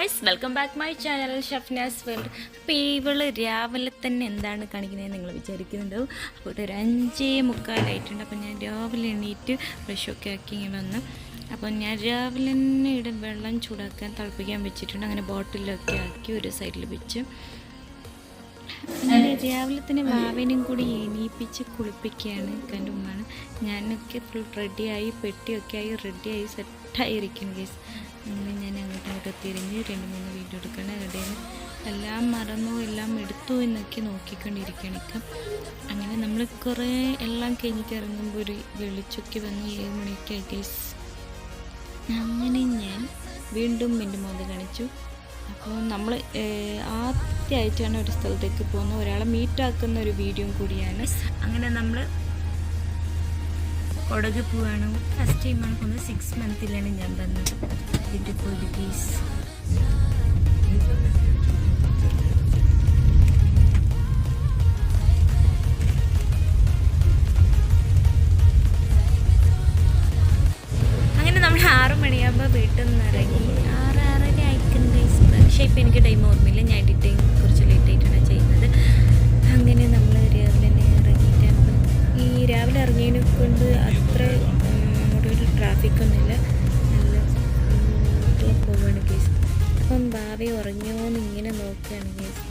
Guys, welcome back my channel Shafnas world. അപ്പോൾ ഇവള് രാവിലെ തന്നെ എന്താണ് കാണിക്കുന്നത് നിങ്ങൾ വിചാരിക്കുന്നുണ്ടാവും. അപ്പോൾ ഒരു 5:45 അപ്പോൾ ഞാൻ രാവിലെ എണീറ്റ് ബ്രഷൊക്കെ ആക്കി ഇങ്ങനെ വന്ന്. അപ്പോൾ ഞാൻ രാവിലെ തന്നെ ഇവിടെ വെള്ളം ചൂടാക്കാൻ തിളപ്പിക്കാൻ വെച്ചിട്ടുണ്ട്. അങ്ങനെ ബോട്ടിലൊക്കെ ആക്കി ഒരു സൈഡിൽ വെച്ച് അങ്ങനെ രാവിലെ തന്നെ വാവനും കൂടി എണീപ്പിച്ച് കുളിപ്പിക്കുകയാണ്. എൻ്റെ ഉമ്മാണ്. ഞാനൊക്കെ ഫുൾ റെഡിയായി, പെട്ടിയൊക്കെ ആയി റെഡിയായി സെറ്റായിരിക്കുന്നു ഗൈസ്. അങ്ങനെ ഞാൻ അങ്ങോട്ട് തിരിഞ്ഞ് 2-3 വീഡിയോ എടുക്കണം. ഇടയിൽ എല്ലാം മറന്നു എല്ലാം എടുത്തു എന്നൊക്കെ നോക്കിക്കൊണ്ടിരിക്കണം. അങ്ങനെ നമ്മൾ കുറേ എല്ലാം കഴിഞ്ഞിട്ട് ഇറങ്ങുമ്പോൾ ഒരു വെളിച്ചൊക്കെ വന്ന് 7 മണിയൊക്കെ ആയി ഗൈസ്. അങ്ങനെ ഞാൻ വീണ്ടും എൻ്റെ മോന്ത കാണിച്ചു. അപ്പോൾ നമ്മൾ ആദ്യമായിട്ടാണ് ഒരു സ്ഥലത്തേക്ക് പോകുന്നത്. ഒരാളെ മീറ്റാക്കുന്ന ഒരു വീഡിയോ കൂടിയാണ്. അങ്ങനെ നമ്മൾ കൊടക് പോവാണ്. ഫസ്റ്റ് ടൈമാണ് പോകുന്നത്. 6 മന്തിലാണ് ഞാൻ വന്നത്. ഇതിൻ്റെ പോലീസ് അങ്ങനെ നമ്മൾ 6 മണിയാകുമ്പോൾ വീട്ടിൽ നിന്ന് ഇറങ്ങി. 6:30 ആയിക്കുന്നു ഗൈസ്. പക്ഷേ ഇപ്പം എനിക്ക് ടൈം ഓർമ്മയില്ല. ഞാൻ എഡിറ്റിങ് കുറച്ച് ലേറ്റായിട്ടാണ് ചെയ്യുന്നത്. അങ്ങനെ നമ്മൾ രാവിലെ തന്നെ ഇറങ്ങിയിട്ടാണ്. ഈ രാവിലെ ഇറങ്ങിയതിനെ കൊണ്ട് അത്ര അങ്ങോട്ടൊരു ട്രാഫിക്കൊന്നുമില്ല. നല്ല പോവുകയാണ് ഗൈസ്. അപ്പം ഭാവി ഉറങ്ങിയോന്ന് ഇങ്ങനെ നോക്കുകയാണ് ഗൈസ്.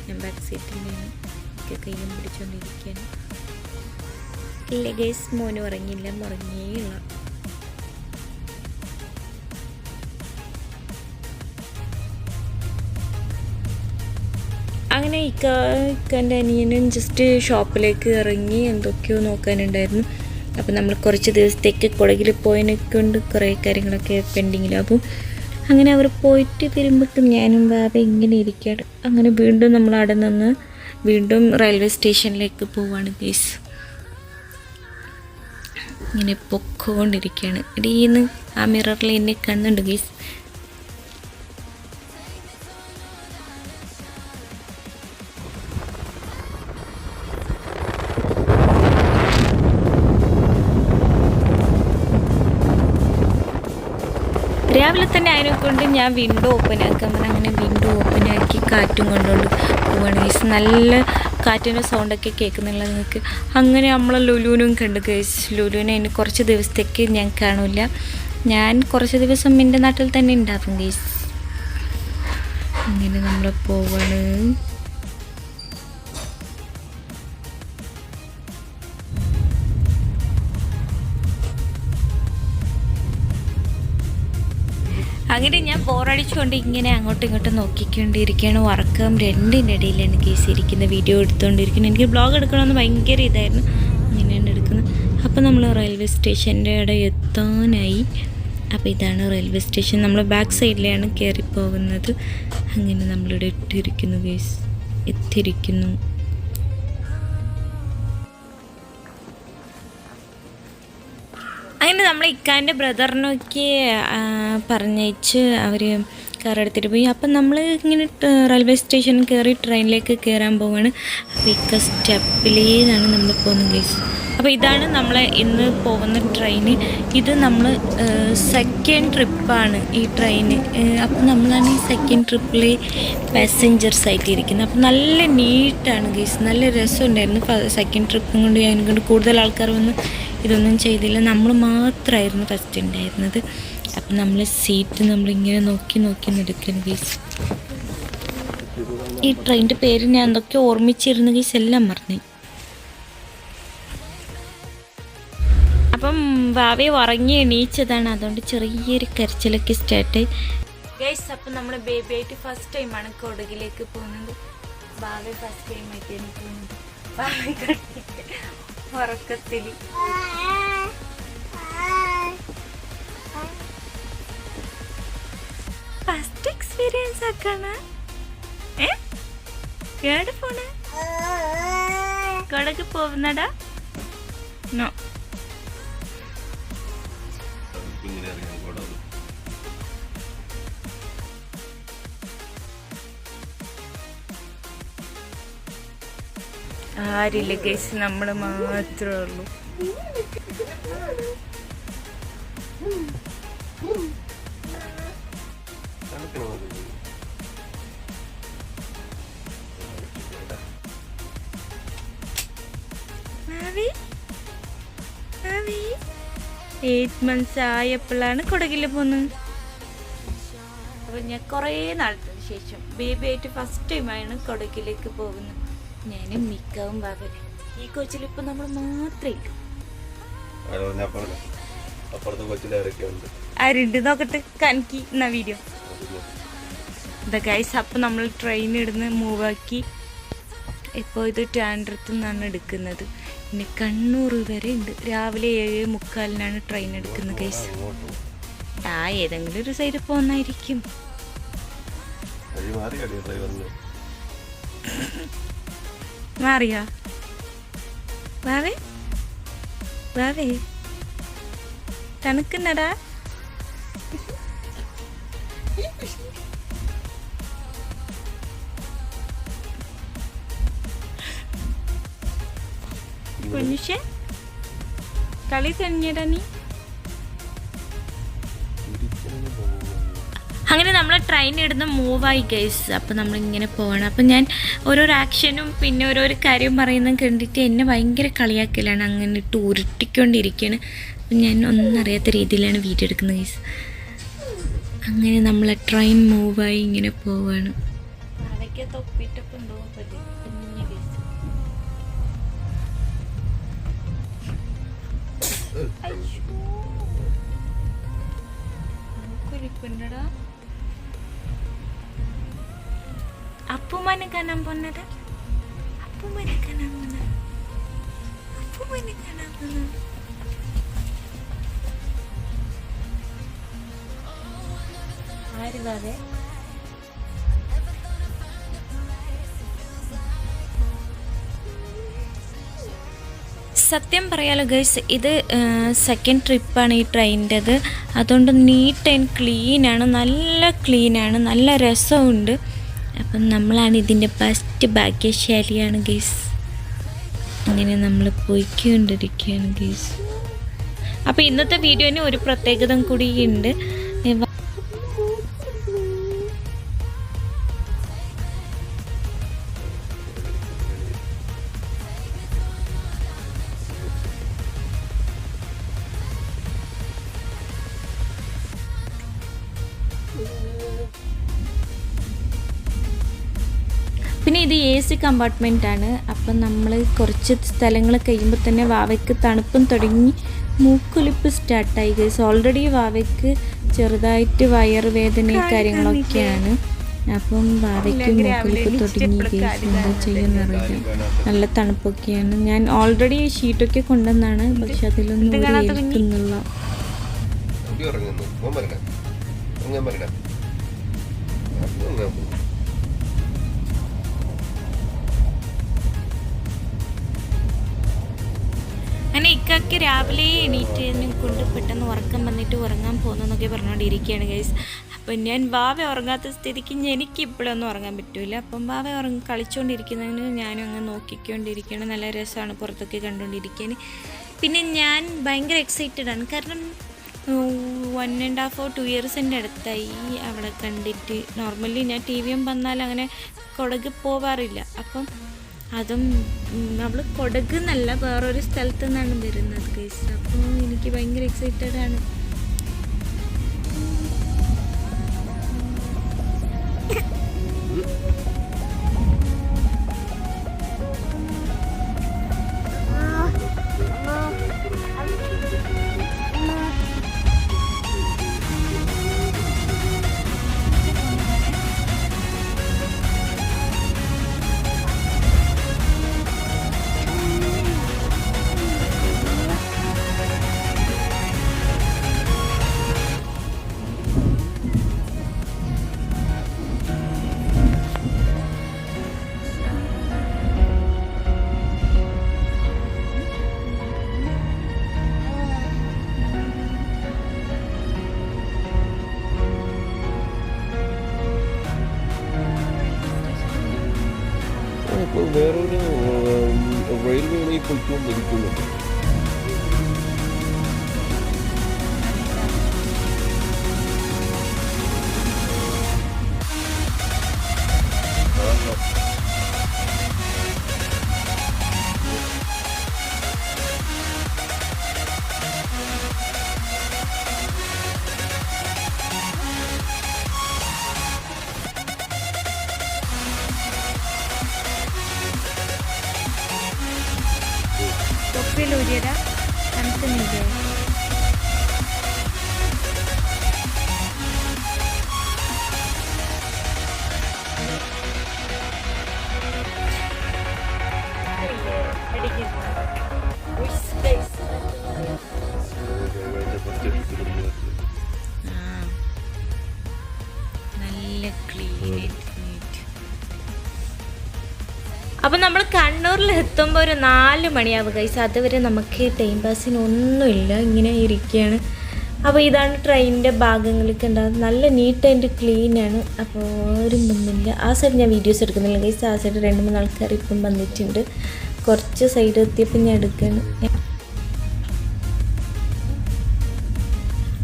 ഞാൻ ബാക്ക് സീറ്റിൻ്റെയാണ് ഒക്കെ കയ്യും പിടിച്ചുകൊണ്ടിരിക്കുകയാണ്. ഇല്ല ഗൈസ്, മോനും ഉറങ്ങിയില്ല, ഉറങ്ങിയേയില്ല. അങ്ങനെ ഇക്കാൻ്റെ അനിയനും ജസ്റ്റ് ഷോപ്പിലേക്ക് ഇറങ്ങി എന്തൊക്കെയോ നോക്കാനുണ്ടായിരുന്നു. അപ്പോൾ നമ്മൾ കുറച്ച് ദിവസത്തേക്ക് കുടകിൽ പോയതിനെ കൊണ്ട് കുറേ കാര്യങ്ങളൊക്കെ പെൻഡിങ്ങിലാകും. അങ്ങനെ അവർ പോയിട്ട് വരുമ്പോഴേക്കും ഞാനും ബാബ ഇങ്ങനെ ഇരിക്കുകയാണ്. അങ്ങനെ വീണ്ടും നമ്മൾ അവിടെ നിന്ന് വീണ്ടും റെയിൽവേ സ്റ്റേഷനിലേക്ക് പോവാണ് ഗൈസ്. ഇങ്ങനെ പൊക്കോണ്ടിരിക്കുകയാണ്. ഇടീന്ന് ആ മിററിൽ എന്നെ കാണുന്നുണ്ട് ഗൈസ്. രാവിലെ തന്നെ അതിനെക്കൊണ്ട് ഞാൻ വിൻഡോ ഓപ്പൺ ആക്കാൻ പറഞ്ഞു. അങ്ങനെ വിൻഡോ ഓപ്പൺ ആക്കി കാറ്റും കൊണ്ടുകൊണ്ട് പോവാണ് ഗൈസ്. നല്ല കാറ്റിൻ്റെ സൗണ്ടൊക്കെ കേൾക്കുന്നില്ല നിങ്ങൾക്ക്. അങ്ങനെ നമ്മളെ ലുലുവിനും കണ്ടു ഗൈസ്. ലുലുവിനെ ഇനി കുറച്ച് ദിവസത്തേക്ക് ഞാൻ കാണില്ല. ഞാൻ കുറച്ച് ദിവസം എൻ്റെ നാട്ടിൽ തന്നെ ഉണ്ടാവും ഗൈസ്. അങ്ങനെ നമ്മൾ പോവാണ്. അങ്ങനെ ഞാൻ ബോറടിച്ചുകൊണ്ട് ഇങ്ങനെ അങ്ങോട്ടും ഇങ്ങോട്ടും നോക്കിക്കൊണ്ടിരിക്കുകയാണ്. ഉറക്കം രണ്ടിൻ്റെ ഇടയിലാണ് കേസ് ഇരിക്കുന്നത്. വീഡിയോ എടുത്തുകൊണ്ടിരിക്കുന്നത്. എനിക്ക് ബ്ലോഗ് എടുക്കണമെന്ന് ഭയങ്കര ഇതായിരുന്നു. ഇങ്ങനെയാണ് എടുക്കുന്നത്. അപ്പോൾ നമ്മൾ റെയിൽവേ സ്റ്റേഷൻ്റെ അവിടെ എത്താനായി. അപ്പോൾ ഇതാണ് റെയിൽവേ സ്റ്റേഷൻ. നമ്മൾ ബാക്ക് സൈഡിലാണ് കയറി പോകുന്നത്. അങ്ങനെ നമ്മളിവിടെ ഇട്ടിരിക്കുന്നു കേസ്, എത്തിയിരിക്കുന്നു. അങ്ങനെ നമ്മൾ ഇക്കാൻ്റെ ബ്രദറിനൊക്കെ പറഞ്ഞയച്ച് അവർ കാർ എടുത്തിട്ട് പോയി. അപ്പം നമ്മൾ ഇങ്ങനെ റെയിൽവേ സ്റ്റേഷനിൽ കയറി ട്രെയിനിലേക്ക് കയറാൻ പോവാണ്. അപ്പോൾ ഇക്ക സ്റ്റെപ്പിലേന്നാണ് നമ്മൾ പോകുന്നത് ഗൈസ്. അപ്പോൾ ഇതാണ് നമ്മൾ ഇന്ന് പോകുന്ന ട്രെയിന്. ഇത് നമ്മൾ സെക്കൻഡ് ട്രിപ്പാണ് ഈ ട്രെയിന്. അപ്പോൾ നമ്മളാണ് ഈ സെക്കൻഡ് ട്രിപ്പിൽ പാസഞ്ചേഴ്സ് ആയിട്ട് ഇരിക്കുന്നത്. അപ്പോൾ നല്ല നീറ്റാണ് ഗൈസ്. നല്ല രസമുണ്ടായിരുന്നു. സെക്കൻഡ് ട്രിപ്പും കൊണ്ട് അതിനെക്കൊണ്ട് കൂടുതൽ ആൾക്കാർ വന്ന് ഇതൊന്നും ചെയ്തില്ല. നമ്മൾ മാത്രമായിരുന്നു ഫസ്റ്റ് ഉണ്ടായിരുന്നത്. അപ്പം നമ്മൾ സീറ്റ് നമ്മളിങ്ങനെ നോക്കി എടുക്കണം ഗൈസ്. ഈ ട്രെയിനിൻ്റെ പേര് ഞാൻ എന്തൊക്കെ ഓർമ്മിച്ചിരുന്നു ഗൈസ്, എല്ലാം മറന്നു. അപ്പം ഭാവി ഉറങ്ങി എണീച്ചതാണ്. അതുകൊണ്ട് ചെറിയൊരു കരച്ചിലൊക്കെ സ്റ്റാർട്ടായി ഗൈസ്. അപ്പം നമ്മൾ ബേബി ആയിട്ട് ഫസ്റ്റ് ടൈമാണ് കൊടകിലേക്ക് പോകുന്നത്. ഭാവി ഫസ്റ്റ് ടൈമായിട്ടാണ് പോകുന്നത്. ഭാവി ഉറക്കത്തിൽ ഫസ്റ്റ് എക്സ്പീരിയൻസ് ആക്കാണ്. ഏടെ പോണ്? കൊടക് പോകുന്നടാ? നോ. ആരില്ല ഗൈസ്, നമ്മൾ മാത്രമേ ഉള്ളൂ. 8 months ആയപ്പോഴാണ് കൊടകിൽ പോകുന്നത്. അപ്പോൾ ഞാൻ കുറേ നാളത്തിന് ശേഷം ബേബി ആയിട്ട് ഫസ്റ്റ് ടൈമാണ് കൊടകിലേക്ക് പോകുന്നത്. ഞാനും മിക്കവും ബാബനും ഈ കൊച്ചിൽ ഇപ്പം നമ്മൾ മാത്രമേ ഇല്ല. ആരുണ്ട് നോക്കട്ടെ കനക്കി എന്നാ വീഡിയോ ഇതാ ഗൈസ്. അപ്പം നമ്മൾ ട്രെയിൻ ഇടുന്ന് മൂവാക്കി. ഇപ്പോൾ ഇത് ട്രിവാൻഡ്രത്തു നിന്നാണ് എടുക്കുന്നത്. പിന്നെ കണ്ണൂർ വരെ ഉണ്ട്. രാവിലെ 7:45 ട്രെയിൻ എടുക്കുന്നത് ഗൈസ്. ഏതെങ്കിലും ഒരു സൈഡ് പോകുന്നായിരിക്കും. മാറിയാ വാവേ വാവേ തണുക്കുന്നടാ. കുഞ്ഞുഷേ കളി കഴിഞ്ഞടാ നീ. അങ്ങനെ നമ്മൾ ട്രെയിൻ ഇടുന്ന മൂവായി ഗൈസ്. അപ്പം നമ്മളിങ്ങനെ പോകണം. അപ്പം ഞാൻ ഓരോരോ ആക്ഷനും പിന്നെ ഓരോരോ കാര്യം പറയുന്നത് കണ്ടിട്ട് എന്നെ ഭയങ്കര കളിയാക്കലാണ്. അങ്ങനെ ഇട്ട് ഉരുട്ടിക്കൊണ്ടിരിക്കുകയാണ്. അപ്പം ഞാൻ ഒന്നും അറിയാത്ത രീതിയിലാണ് വീഡിയോ എടുക്കുന്നത് ഗൈസ്. അങ്ങനെ നമ്മളെ ട്രെയിൻ മൂവായി ഇങ്ങനെ പോവാണ്. അതൊക്കെ തൊപ്പിട്ടൊക്കെ ഉണ്ടോ കുഞ്ഞു ഗൈസ്. കുരിപ്പുണ്ടടാ. അപ്പുമ്മനെ കാണാൻ പോന്നത്. അപ്പുമ്മനെ കാണാൻ പോന്നത്. അപ്പുമ്മനെ കാണാൻ പോന്നത്. ആര് വാവേ? സത്യം പറയാലോ ഗൈസ്, ഇത് സെക്കൻഡ് ട്രിപ്പാണ് ഈ ട്രെയിനിൻ്റെത്. അതുകൊണ്ട് നീറ്റ് ആൻഡ് ക്ലീനാണ്, നല്ല ക്ലീനാണ്, നല്ല രസമുണ്ട്. അപ്പം നമ്മളാണ് ഇതിൻ്റെ ബെസ്റ്റ് ഭാഗ്യശാലിയാണ് ഗൈസ്. അങ്ങനെ നമ്മൾ പോയിക്കൊണ്ടിരിക്കുകയാണ് ഗൈസ്. അപ്പോൾ ഇന്നത്തെ വീഡിയോന് ഒരു പ്രത്യേകത കൂടിയുണ്ട്. പിന്നെ ഇത് AC കമ്പാർട്ട്മെൻറ്റാണ്. അപ്പം നമ്മൾ കുറച്ച് സ്ഥലങ്ങൾ കഴിയുമ്പോൾ തന്നെ വാവയ്ക്ക് തണുപ്പും തുടങ്ങി മൂക്കൊലിപ്പ് സ്റ്റാർട്ടായി ഗൈസ്. ഓൾറെഡി വാവയ്ക്ക് ചെറുതായിട്ട് വയറുവേദനയും കാര്യങ്ങളൊക്കെയാണ്. അപ്പം വാവയ്ക്ക് മൂക്കൊലിപ്പ് തുടങ്ങി ഗൈസ്. എന്താ ചെയ്യുന്നറിയില്ല, നല്ല തണുപ്പൊക്കെയാണ്. ഞാൻ ഓൾറെഡി ഷീറ്റൊക്കെ കൊണ്ടുവന്നാണ്, പക്ഷെ അതിലൊന്നും ഏൽക്കുന്നില്ല. അങ്ങനെ ഇക്കാക്ക് രാവിലെ എണീറ്റിനെ കൊണ്ട് പെട്ടെന്ന് ഉറക്കം വന്നിട്ട് ഉറങ്ങാൻ പോകുന്നതെന്നൊക്കെ പറഞ്ഞുകൊണ്ടിരിക്കുകയാണ് ഗൈസ്. അപ്പം ഞാൻ വാവ ഉറങ്ങാത്ത സ്ഥിതിക്ക് എനിക്ക് ഇപ്പോഴൊന്നും ഉറങ്ങാൻ പറ്റില്ല. അപ്പം വാവ കളിച്ചുകൊണ്ടിരിക്കുന്നതിന് ഞാനും അങ്ങ് നോക്കിക്കൊണ്ടിരിക്കുകയാണ്. നല്ല രസമാണ് പുറത്തൊക്കെ കണ്ടുകൊണ്ടിരിക്കാൻ. പിന്നെ ഞാൻ ഭയങ്കര എക്സൈറ്റഡ് ആണ്, കാരണം 1.5 or 2 yearsൻ്റെ അടുത്തായി അവളെ കണ്ടിട്ട്. നോർമലി ഞാൻ TV വന്നാൽ അങ്ങനെ കൊടക് പോവാറില്ല. അപ്പം അതും അവൾ കൊടക് എന്നല്ല, വേറൊരു സ്ഥലത്തു നിന്നാണ് വരുന്നത് ഗൈസ്. അപ്പോൾ എനിക്ക് ഭയങ്കര എക്സൈറ്റഡ് ആണ്. ഇപ്പോൾ വേറൊരു റെയിൽവേയിൽ പോയിക്കൊണ്ടിരിക്കുന്നുണ്ട്. ഊരിയടാ കണക്കുന്നില്ലേ? നല്ല ക്ലീൻ. അപ്പം നമ്മൾ കണ്ണൂരിൽ എത്തുമ്പോൾ ഒരു 4 മണിയാവും ഗൈസ്. അതുവരെ നമുക്ക് ടൈം പാസിനൊന്നുമില്ല, ഇങ്ങനെ ഇരിക്കുകയാണ്. അപ്പോൾ ഇതാണ് ട്രെയിനിൻ്റെ ഭാഗങ്ങളൊക്കെ ഉണ്ടാകുന്നത്. നല്ല നീറ്റ് ആൻഡ് ക്ലീനാണ്. അപ്പോൾ ആരും വന്നില്ല. ആ സൈഡ് ഞാൻ വീഡിയോസ് എടുക്കുന്നില്ല ഗൈസ്. ആ സൈഡ് 2-3 ആൾക്കാർ ഇപ്പം വന്നിട്ടുണ്ട്. കുറച്ച് സൈഡ് എത്തിയപ്പോൾ ഞാൻ എടുക്കുകയാണ്.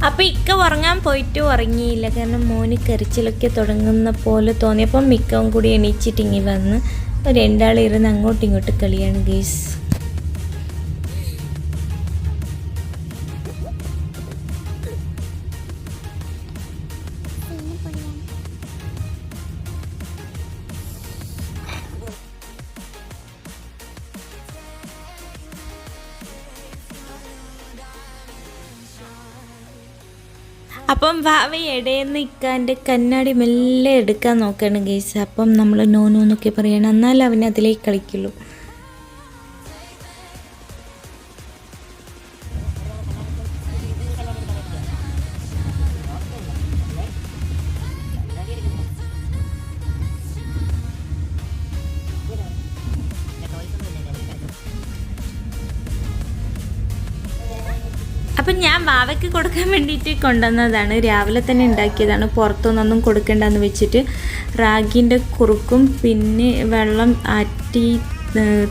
അപ്പോൾ ഇക്ക ഉറങ്ങാൻ പോയിട്ട് ഉറങ്ങിയില്ല, കാരണം മോന് കരച്ചിലൊക്കെ തുടങ്ങുന്ന പോലെ തോന്നിയപ്പം മിക്കവും കൂടി എണീച്ചിട്ടിങ്ങി വന്ന് 2 ആൾ ഇരുന്ന് അങ്ങോട്ടും ഇങ്ങോട്ടും കളിയാണ് ഗൈസ്. അപ്പം വാവ ഇടയെന്ന് ഇക്കാൻ്റെ കണ്ണാടി മെല്ലെ എടുക്കാൻ നോക്കുകയാണ് ഗൈസ്. അപ്പം നമ്മൾ നോനു എന്നൊക്കെ പറയണം, എന്നാലും അവൻ അതിലേക്ക് കളിക്കുള്ളൂ. അപ്പം ഞാൻ വാവയ്ക്ക് കൊടുക്കാൻ വേണ്ടിയിട്ട് കൊണ്ടുവന്നതാണ്. രാവിലെ തന്നെ ഉണ്ടാക്കിയതാണ്, പുറത്തുനിന്നൊന്നും കൊടുക്കേണ്ടെന്ന് വെച്ചിട്ട്. റാഗിൻ്റെ കുറുക്കും പിന്നെ വെള്ളം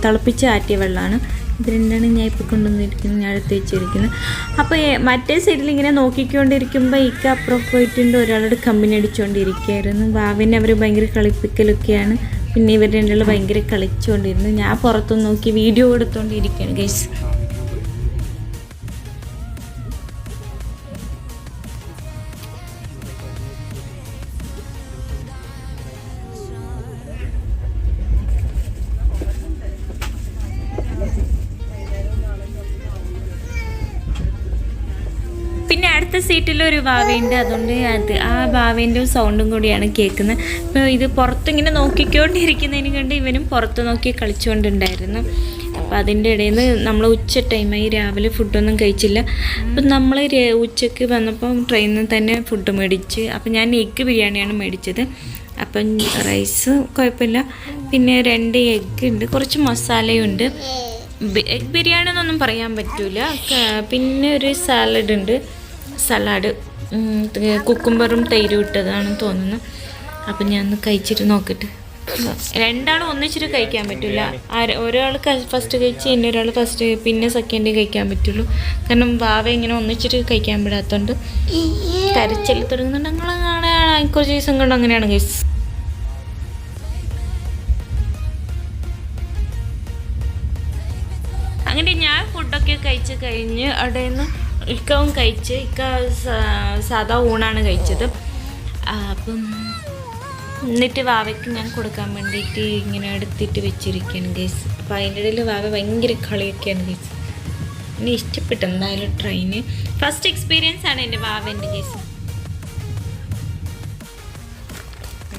തിളപ്പിച്ച് ആറ്റിയ വെള്ളമാണ്. ഇത് രണ്ടാണ് ഞാൻ ഇപ്പോൾ കൊണ്ടുവന്നിരിക്കുന്നത്, ഞാൻ എടുത്ത് വെച്ചിരിക്കുന്നത്. അപ്പോൾ മറ്റേ സൈഡിൽ ഇങ്ങനെ നോക്കിക്കൊണ്ടിരിക്കുമ്പോൾ ഇക്ക അപ്പുറം പോയിട്ടുണ്ട്, ഒരാളോട് കമ്പനി അടിച്ചുകൊണ്ടിരിക്കുകയായിരുന്നു. വാവിനെ അവർ ഭയങ്കര കളിപ്പിക്കലൊക്കെയാണ്. പിന്നെ ഇവർ രണ്ടാളും ഭയങ്കര കളിച്ചുകൊണ്ടിരുന്നു. ഞാൻ പുറത്തുനിന്ന് നോക്കി വീഡിയോ എടുത്തുകൊണ്ടിരിക്കുകയാണ് ഗൈസ്. പിന്നെ അടുത്ത സീറ്റിലൊരു വാവയുണ്ട്, അതുകൊണ്ട് ആ വാവേൻ്റെ സൗണ്ടും കൂടിയാണ് കേൾക്കുന്നത്. അപ്പോൾ ഇത് പുറത്തിങ്ങനെ നോക്കിക്കൊണ്ടിരിക്കുന്നതിന് കണ്ട് ഇവനും പുറത്ത് നോക്കി കളിച്ചുകൊണ്ടുണ്ടായിരുന്നു. അപ്പോൾ അതിൻ്റെ ഇടയിൽ നിന്ന് നമ്മൾ ഉച്ച ടൈമായി, രാവിലെ ഫുഡൊന്നും കഴിച്ചില്ല. അപ്പം നമ്മൾ ഉച്ചയ്ക്ക് വന്നപ്പം ട്രെയിനിൽ നിന്ന് തന്നെ ഫുഡ് മേടിച്ച്. അപ്പം ഞാൻ എഗ്ഗ് ബിരിയാണിയാണ് മേടിച്ചത്. അപ്പം റൈസ് കുഴപ്പമില്ല, പിന്നെ 2 എഗ്ഗ് ഉണ്ട്, കുറച്ച് മസാലയുണ്ട്. എഗ് ബിരിയാണി എന്നൊന്നും പറയാൻ പറ്റില്ല. പിന്നെ ഒരു സലാഡ് കുക്കുംബറും തൈരും ഇട്ടതാണെന്ന് തോന്നുന്നു. അപ്പം ഞാൻ ഒന്ന് കഴിച്ചിട്ട് നോക്കട്ടെ. 2 ആളും ഒന്നിച്ചിട്ട് കഴിക്കാൻ പറ്റില്ല. ഒരാൾ ഫസ്റ്റ് കഴിച്ച് പിന്നെ ഒരാൾ ഫസ്റ്റ് പിന്നെ സെക്കൻഡ് കഴിക്കാൻ പറ്റുള്ളൂ. കാരണം വാവ ഇങ്ങനെ ഒന്നിച്ചിട്ട് കഴിക്കാൻ വിടാത്തതുകൊണ്ട് കരച്ചിൽ തുടങ്ങുന്നുണ്ട്. ഞങ്ങളാണ് കുറച്ച് ദിവസം കൊണ്ട് അങ്ങനെയാണ് കഴിച്ചത്. അങ്ങനെ ഞാൻ ഫുഡൊക്കെ കഴിച്ച് കഴിഞ്ഞ് അവിടെ നിന്ന് ഇക്കവും കഴിച്ച്. ഇക്ക സാധാ ഊണാണ് കഴിച്ചത്. അപ്പം എന്നിട്ട് വാവയ്ക്ക് ഞാൻ കൊടുക്കാൻ വേണ്ടിയിട്ട് ഇങ്ങനെ എടുത്തിട്ട് വെച്ചിരിക്കുകയാണ് ഗൈസ്. അപ്പോൾ അതിൻ്റെ ഇടയിൽ വാവ ഭയങ്കര കളിയൊക്കെയാണ് ഗൈസ്. എന്നെ ഇഷ്ടപ്പെട്ടു എന്തായാലും ട്രെയിന്. ഫസ്റ്റ് എക്സ്പീരിയൻസ് ആണ് എൻ്റെ വാവേൻ്റെ ഗൈസ്.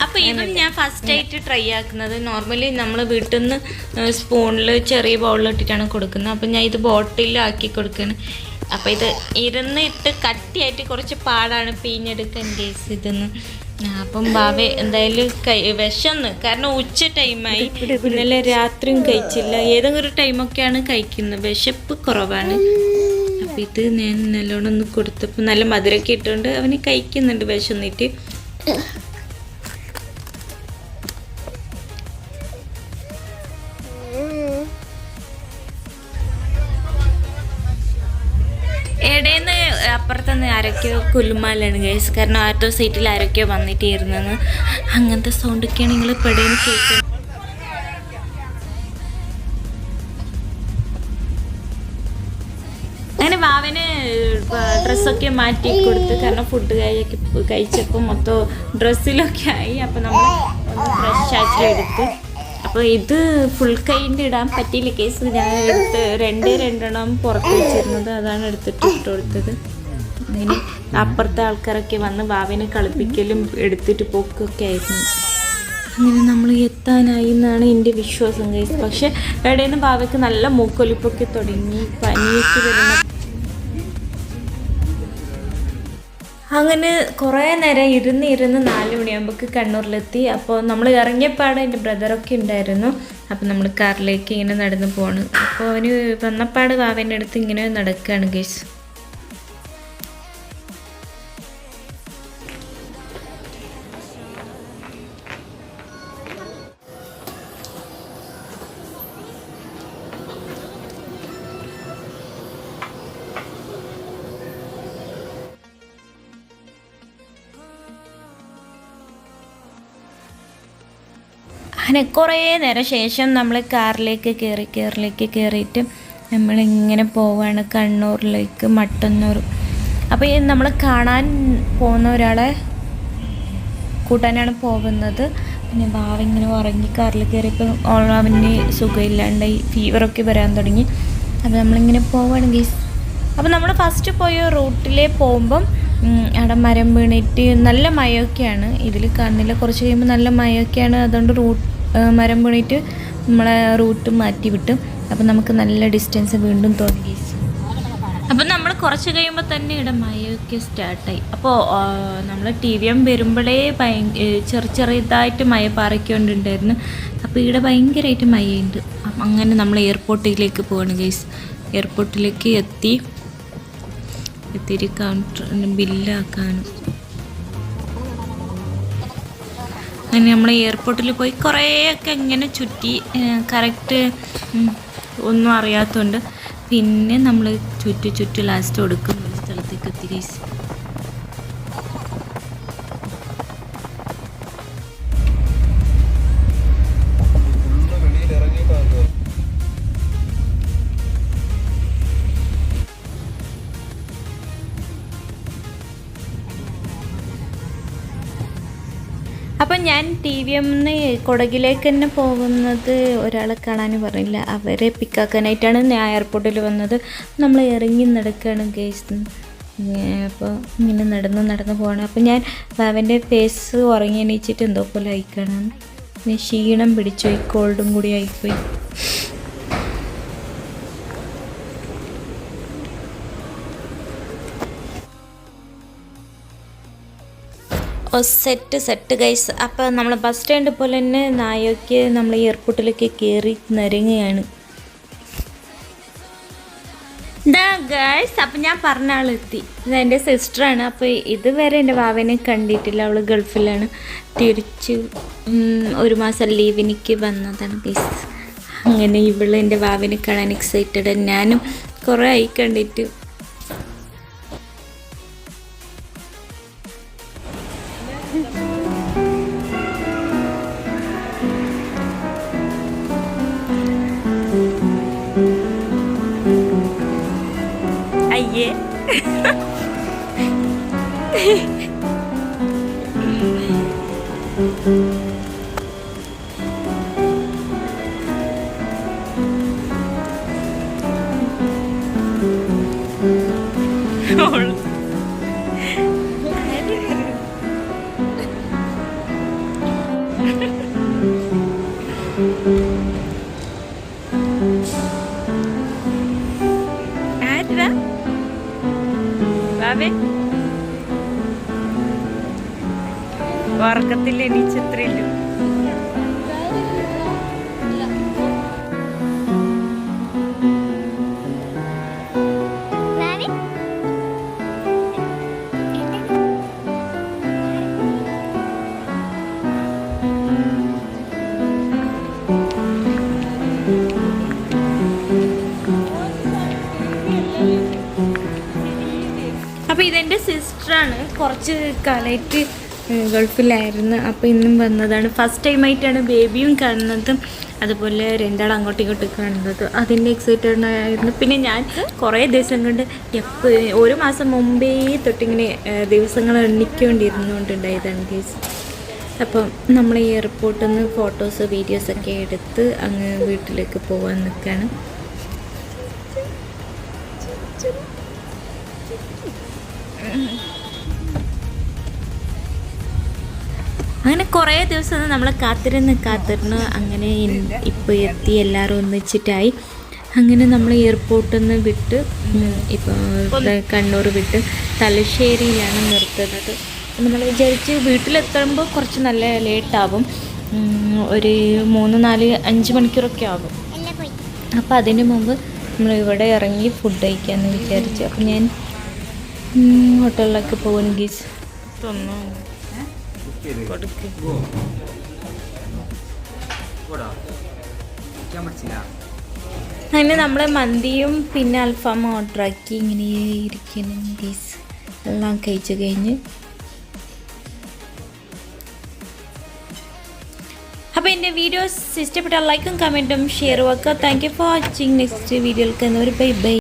അപ്പോൾ ഇതും ഞാൻ ഫസ്റ്റായിട്ട് ട്രൈ ആക്കുന്നത്. നോർമലി നമ്മൾ വീട്ടിൽ നിന്ന് സ്പൂണിൽ ചെറിയ ബൗളിലിട്ടിട്ടാണ് കൊടുക്കുന്നത്. അപ്പം ഞാൻ ഇത് ബോട്ടിലാക്കി കൊടുക്കുകയാണ്. അപ്പോൾ ഇത് ഇരുന്നിട്ട് കട്ടിയായിട്ട് കുറച്ച് പാടാണ് പിഴിഞ്ഞെടുക്കാൻ ഗൈസ് ഇതൊന്ന്. അപ്പം ബാവ എന്തായാലും വിശന്ന്, കാരണം ഉച്ച ടൈമായി, ഇന്നലെ രാത്രിയും കഴിച്ചില്ല. ഏതെങ്കിലും ഒരു ടൈമൊക്കെയാണ് കഴിക്കുന്നത്, വിശപ്പ് കുറവാണ്. അപ്പം ഇത് ഞാൻ നല്ലോണം ഒന്ന് കൊടുത്തപ്പോൾ നല്ല മധുരമൊക്കെ ഇട്ടുകൊണ്ട് അവന് കഴിക്കുന്നുണ്ട് വിശന്നിട്ട്. ഇടയിൽ അപ്പുറത്തുനിന്ന് ആരൊക്കെയോ കുലുമാലാണ് ഗൈസ്, കാരണം ആറ്റോ സീറ്റിൽ ആരൊക്കെയോ വന്നിട്ട് ഇരുന്നെന്ന്. അങ്ങനത്തെ സൗണ്ടൊക്കെയാണ് നിങ്ങൾ പെടേന്ന് കേൾക്കുന്നത്. അങ്ങനെ വാവന് ഡ്രസ്സൊക്കെ മാറ്റി കൊടുത്ത്, കാരണം ഫുഡ് കഴിച്ചപ്പോൾ മൊത്തം ഡ്രസ്സിലൊക്കെ ആയി. അപ്പം നമ്മൾ ഒന്ന് ഫ്രഷ് ആക്കി എടുത്ത് അപ്പോൾ ഇത് ഫുൾ കൈൻ്റെ ഇടാൻ പറ്റിയില്ല കേസ്. ഞാൻ എടുത്ത് രണ്ടെണ്ണം പുറത്ത് വെച്ചിരുന്നത്, അതാണ് എടുത്തിട്ട് ഇട്ട് കൊടുത്തത്. അങ്ങനെ അപ്പുറത്തെ ആൾക്കാരൊക്കെ വന്ന് വാവിനെ കളിപ്പിക്കലും എടുത്തിട്ട് പോക്കൊക്കെ ആയിരുന്നു. അങ്ങനെ നമ്മൾ എത്താനായി എന്നാണ് എൻ്റെ വിശ്വാസം ഗൈസ്. പക്ഷെ ഇടയിൽ വാവയ്ക്ക് നല്ല മൂക്കൊലിപ്പൊക്കെ തുടങ്ങി, പനിയൊക്കെ വരുന്ന. അങ്ങനെ കുറേ നേരം ഇരുന്ന് 4 മണിയാകുമ്പോൾ കണ്ണൂരിലെത്തി. അപ്പോൾ നമ്മൾ ഇറങ്ങിയപ്പാട് എൻ്റെ ബ്രദറൊക്കെ ഉണ്ടായിരുന്നു. അപ്പോൾ നമ്മൾ കാറിലേക്ക് ഇങ്ങനെ നടന്ന് പോവാണ്. അപ്പോൾ അവന് വന്നപ്പാട് വാവേൻ്റെ അടുത്ത് ഇങ്ങനെ നടക്കുകയാണ് ഗൈസ്. അങ്ങനെ കുറേ നേരം ശേഷം നമ്മൾ കാറിലേക്ക് കയറിയിട്ട് നമ്മളിങ്ങനെ പോവാണ് കണ്ണൂരിലേക്ക്, മട്ടന്നൂർ. അപ്പോൾ ഈ നമ്മൾ കാണാൻ പോകുന്ന ഒരാളെ കൂട്ടാനാണ് പോകുന്നത്. പിന്നെ ഭാവ ഇങ്ങനെ ഉറങ്ങി കാറിൽ കയറിയപ്പോൾ അവന് സുഖമില്ലാണ്ടായി, ഫീവറൊക്കെ വരാൻ തുടങ്ങി. അപ്പോൾ നമ്മളിങ്ങനെ പോവാണ് ഗീസ്. അപ്പോൾ നമ്മൾ ഫസ്റ്റ് പോയ റൂട്ടിലേ പോകുമ്പം അവിടെ മരം വീണിട്ട് നല്ല മഴയൊക്കെയാണ്. ഇതിൽ കാണുന്നില്ല, കുറച്ച് കഴിയുമ്പോൾ നല്ല മഴയൊക്കെയാണ്. അതുകൊണ്ട് മരം വീണിട്ട് നമ്മളെ റൂട്ട് മാറ്റി വിട്ടു. അപ്പോൾ നമുക്ക് നല്ല ഡിസ്റ്റൻസ് വീണ്ടും തോന്നി. അപ്പോൾ നമ്മൾ കുറച്ച് കഴിയുമ്പോൾ തന്നെ ഇവിടെ മഴയൊക്കെ സ്റ്റാർട്ടായി. അപ്പോൾ നമ്മൾ TVM വരുമ്പോഴേ ചെറുതായിട്ട് മഴ പാറിക്കൊണ്ടുണ്ടായിരുന്നു. അപ്പോൾ ഇവിടെ ഭയങ്കരമായിട്ട് മഴയുണ്ട്. അങ്ങനെ നമ്മൾ എയർപോർട്ടിലേക്ക് പോവാണ് ഗൈസ്. എയർപോർട്ടിലേക്ക് എത്തിയിട്ട് കൗണ്ടറിന് ബില്ലാക്കാനും. അങ്ങനെ നമ്മൾ എയർപോർട്ടിൽ പോയി കുറേയൊക്കെ ഇങ്ങനെ ചുറ്റി, കറക്റ്റ് ഒന്നും അറിയാത്തതുകൊണ്ട് പിന്നെ നമ്മൾ ചുറ്റി ലാസ്റ്റ് കൊടുക്കുന്ന ഒരു സ്ഥലത്തേക്ക് എത്തി ഗൈസ്. അപ്പം ഞാൻ TVM കൊടകിലേക്ക് തന്നെ പോകുന്നത് ഒരാളെ കാണാൻ പറഞ്ഞില്ല, അവരെ പിക്കാക്കാനായിട്ടാണ് ഞാൻ എയർപോർട്ടിൽ വന്നത്. നമ്മൾ ഇറങ്ങി നടക്കുകയാണ് ഗൈസ്. അപ്പോൾ ഇങ്ങനെ നടന്ന് പോകണം. അപ്പം ഞാൻ അവൻ്റെ ഫേസ് ഉറങ്ങി എണീച്ചിട്ട് എന്തോ പോലെ ആയിക്കണം. പിന്നെ ക്ഷീണം പിടിച്ചുപോയി, കോൾഡും കൂടി ആയിപ്പോയി. Set guys. അപ്പോൾ നമ്മൾ ബസ് സ്റ്റാൻഡ് പോലെ തന്നെ നായൊക്കെ നമ്മൾ എയർപോർട്ടിലേക്ക് കയറി നിരങ്ങുകയാണ്. ഗൈസ്, അപ്പം ഞാൻ പറഞ്ഞ ആളെത്തി. ഇത് എൻ്റെ സിസ്റ്ററാണ്. അപ്പോൾ ഇതുവരെ എൻ്റെ വാവനെ കണ്ടിട്ടില്ല, അവൾ ഗൾഫിലാണ്. തിരിച്ച് 1 മാസം ലീവിനിക്ക് വന്നതാണ് ഗൈസ്. അങ്ങനെ ഇവള് എൻ്റെ വാവനെ കാണാൻ എക്സൈറ്റഡ്. ഞാനും കുറേ ആയി കണ്ടിട്ട്. അയ്യേ ഉറക്കത്തിൽ എണീച്ചത്രയില്ല. അപ്പോൾ ഇതെൻ്റെ സിസ്റ്ററാണ്. കുറച്ച് കാലമായിട്ട് ഗൾഫിലായിരുന്നു. അപ്പോൾ ഇന്നും വന്നതാണ്. ഫസ്റ്റ് ടൈമായിട്ടാണ് ബേബിയും കാണുന്നതും അതുപോലെ രണ്ടാൾ അങ്ങോട്ടും ഇങ്ങോട്ടും കാണുന്നത്. അതിൻ്റെ എക്സൈറ്റഡ് ആയിരുന്നു. പിന്നെ ഞാൻ കുറേ ദിവസം കൊണ്ട് 1 മാസം മുമ്പേ തൊട്ടിങ്ങനെ ദിവസങ്ങൾ എണ്ണിക്കൊണ്ടിരുന്നുകൊണ്ടുണ്ടായതാണ് കേസ്. അപ്പം നമ്മൾ എയർപോർട്ടിൽ നിന്ന് ഫോട്ടോസ് വീഡിയോസൊക്കെ എടുത്ത് അങ്ങ് വീട്ടിലേക്ക് പോകാൻ നിൽക്കുകയാണ്. അങ്ങനെ കുറേ ദിവസം നമ്മൾ കാത്തിരുന്ന് അങ്ങനെ ഇപ്പോൾ എത്തി, എല്ലാവരും ഒന്നിച്ചിട്ടായി. അങ്ങനെ നമ്മൾ എയർപോർട്ടിൽ നിന്ന് വിട്ട് ഇപ്പോൾ കണ്ണൂർ വിട്ട് തലശ്ശേരിയിലാണ് നിർത്തുന്നത്. നമ്മൾ വിചാരിച്ച് വീട്ടിലെത്തുമ്പോൾ കുറച്ച് നല്ല ലേറ്റാവും, ഒരു 3, 4, 5 മണിക്കൂറൊക്കെ ആകും. അപ്പോൾ അതിന് മുമ്പ് നമ്മൾ ഇവിടെ ഇറങ്ങി ഫുഡ് കഴിക്കാമെന്ന് വിചാരിച്ചു. അപ്പോൾ ഞാൻ ഹോട്ടലിലൊക്കെ പോകുന്നു ഗീസ്. അങ്ങനെ നമ്മൾ മന്തിയും പിന്നെ അൽഫാമും ഓർഡറാക്കി ഇങ്ങനെ ഇരിക്കുന്നു ഗീസ്. എല്ലാം കഴിച്ച് കഴിഞ്ഞ് അപ്പോൾ എൻ്റെ വീഡിയോസ് ഇഷ്ടപ്പെട്ടാൽ ലൈക്കും കമൻറ്റും ഷെയറും ഒക്കെ. Thank you for watching. Next വീഡിയോയിൽ ബൈ ബൈ.